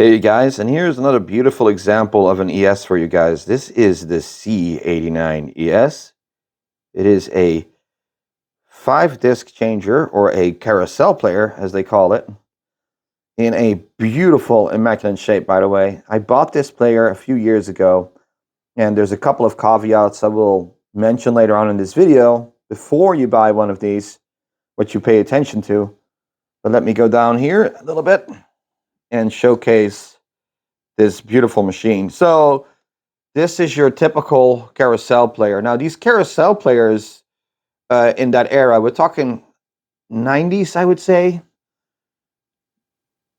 Hey guys, and here's another beautiful example of an ES for you guys. This is the C89ES. It is a 5-disc changer, or a carousel player as they call it, in a beautiful, immaculate shape, by the way. I bought this player a few years ago, and there's a couple of caveats I will mention later on in this video before you buy one of these, what you pay attention to. But let me go down here a little bit and showcase this beautiful machine. So this is your typical carousel player. Now these carousel players in that era, we're talking 90s, I would say.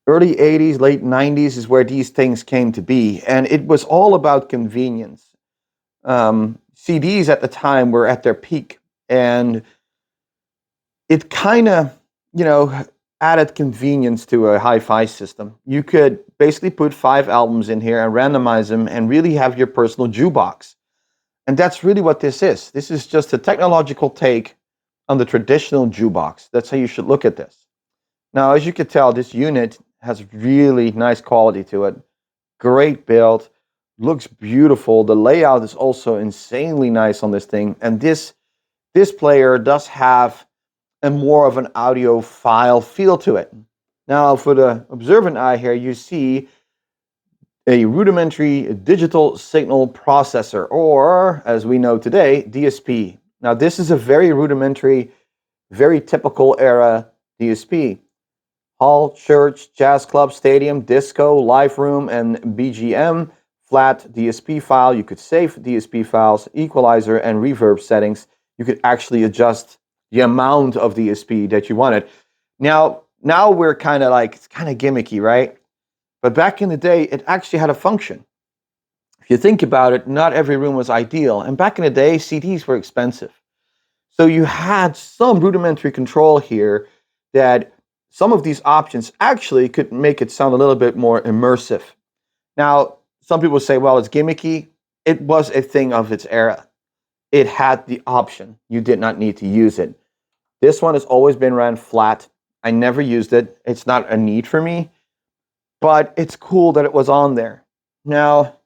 Early 80s, late 90s is where these things came to be. And it was all about convenience. CDs at the time were at their peak. And it kind of, added convenience to a hi-fi system. You could basically put 5 albums in here and randomize them and really have your personal jukebox. And that's really what this is. This is just a technological take on the traditional jukebox. That's how you should look at this. Now, as you can tell, this unit has really nice quality to it. Great build, looks beautiful. The layout is also insanely nice on this thing. And this player does have more of an audiophile feel to it. Now, for the observant eye here, you see a rudimentary digital signal processor, or as we know today, DSP. Now, this is a very rudimentary, very typical era DSP. Hall, church, jazz club, stadium, disco, live room, and BGM, flat DSP file. You could save DSP files, equalizer, and reverb settings. You could actually adjust the amount of DSP that you wanted. Now we're kind of like, it's kind of gimmicky, right? But back in the day, it actually had a function. If you think about it, not every room was ideal. And back in the day, CDs were expensive. So you had some rudimentary control here that some of these options actually could make it sound a little bit more immersive. Now, some people say, well, it's gimmicky. It was a thing of its era. It had the option. You did not need to use it. This one has always been ran flat. I never used it. It's not a need for me, but it's cool that it was on there. Now,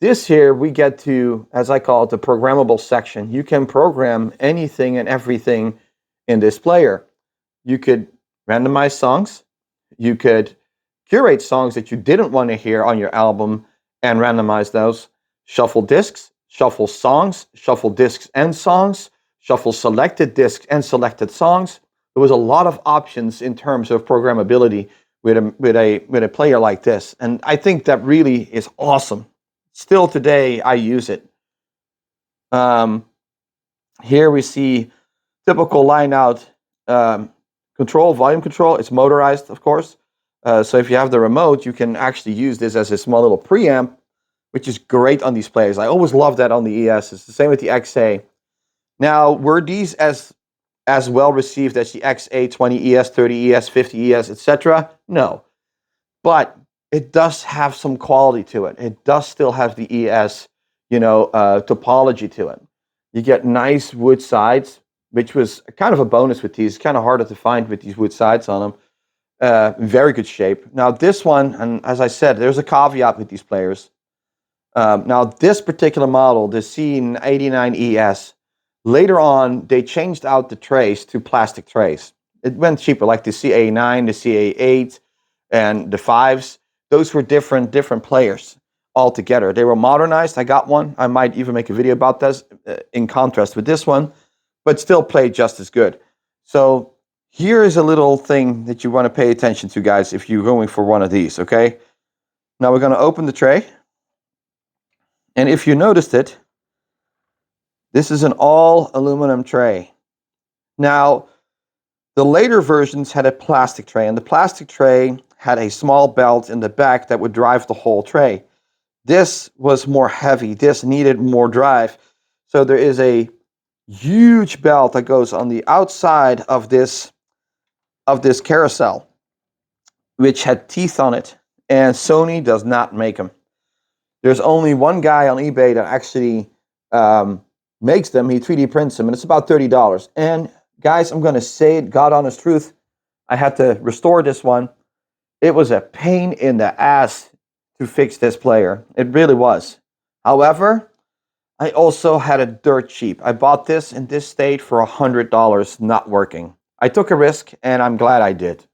this here, we get to, as I call it, the programmable section. You can program anything and everything in this player. You could randomize songs. You could curate songs that you didn't want to hear on your album and randomize those. Shuffle discs, shuffle songs, shuffle discs and songs, shuffle selected discs and selected songs. There was a lot of options in terms of programmability with a player like this. And I think that really is awesome. Still today, I use it. Here we see typical line out control, volume control. It's motorized, of course. So if you have the remote, you can actually use this as a small little preamp, which is great on these players. I always love that on the ES. It's the same with the XA. Now, were these as well received as the XA 20ES, 30ES, 50ES, etc.? No. But it does have some quality to it. It does still have the ES, topology to it. You get nice wood sides, which was kind of a bonus with these. Kind of harder to find with these wood sides on them. Very good shape. Now this one, and as I said, there's a caveat with these players. Now this particular model, the C89ES, later on they changed out the trays to plastic trays. It went cheaper, like the CA9, the CA8, and the 5s. Those were different players altogether. They were modernized. I got one. I might even make a video about this in contrast with this one, but still played just as good. So here is a little thing that you want to pay attention to, guys, if you're going for one of these, okay? Now we're going to open the tray. And if you noticed it, this is an all aluminum tray. Now, the later versions had a plastic tray, and the plastic tray had a small belt in the back that would drive the whole tray. This was more heavy. This needed more drive. So there is a huge belt that goes on the outside of this carousel, which had teeth on it, and Sony does not make them. There's only one guy on eBay that actually makes them. He 3D prints them, and it's about $30. And guys, I'm going to say it, God honest truth, I had to restore this one. It was a pain in the ass to fix this player. It really was. However, I also had a dirt cheap. I bought this in this state for $100 not working. I took a risk and I'm glad I did.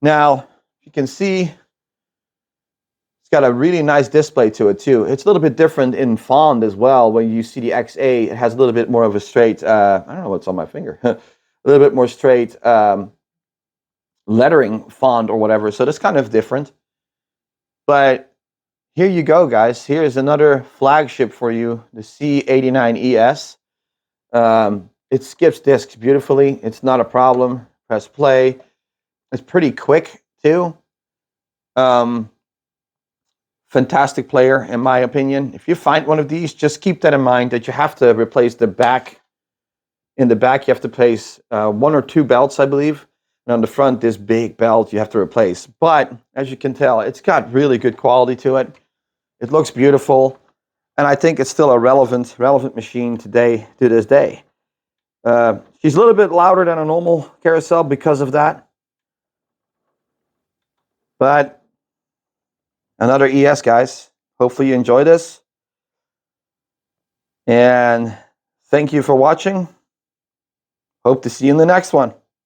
Now, you can see it's got a really nice display to it too. It's a little bit different in font as well. When you see the XA, it has a little bit more of a straight, I don't know what's on my finger, a little bit more straight lettering font or whatever. So that's kind of different. But here you go, guys. Here's another flagship for you, the C89ES. It skips disks beautifully. It's not a problem. Press play. It's pretty quick too. Fantastic player, in my opinion. If you find one of these, just keep that in mind that you have to replace the back. In the back, you have to place 1 or 2 belts, I believe. And on the front, this big belt you have to replace. But as you can tell, it's got really good quality to it. It looks beautiful. And I think it's still a relevant machine today, to this day. She's a little bit louder than a normal carousel because of that. But another ES, guys. Hopefully you enjoy this. And thank you for watching. Hope to see you in the next one.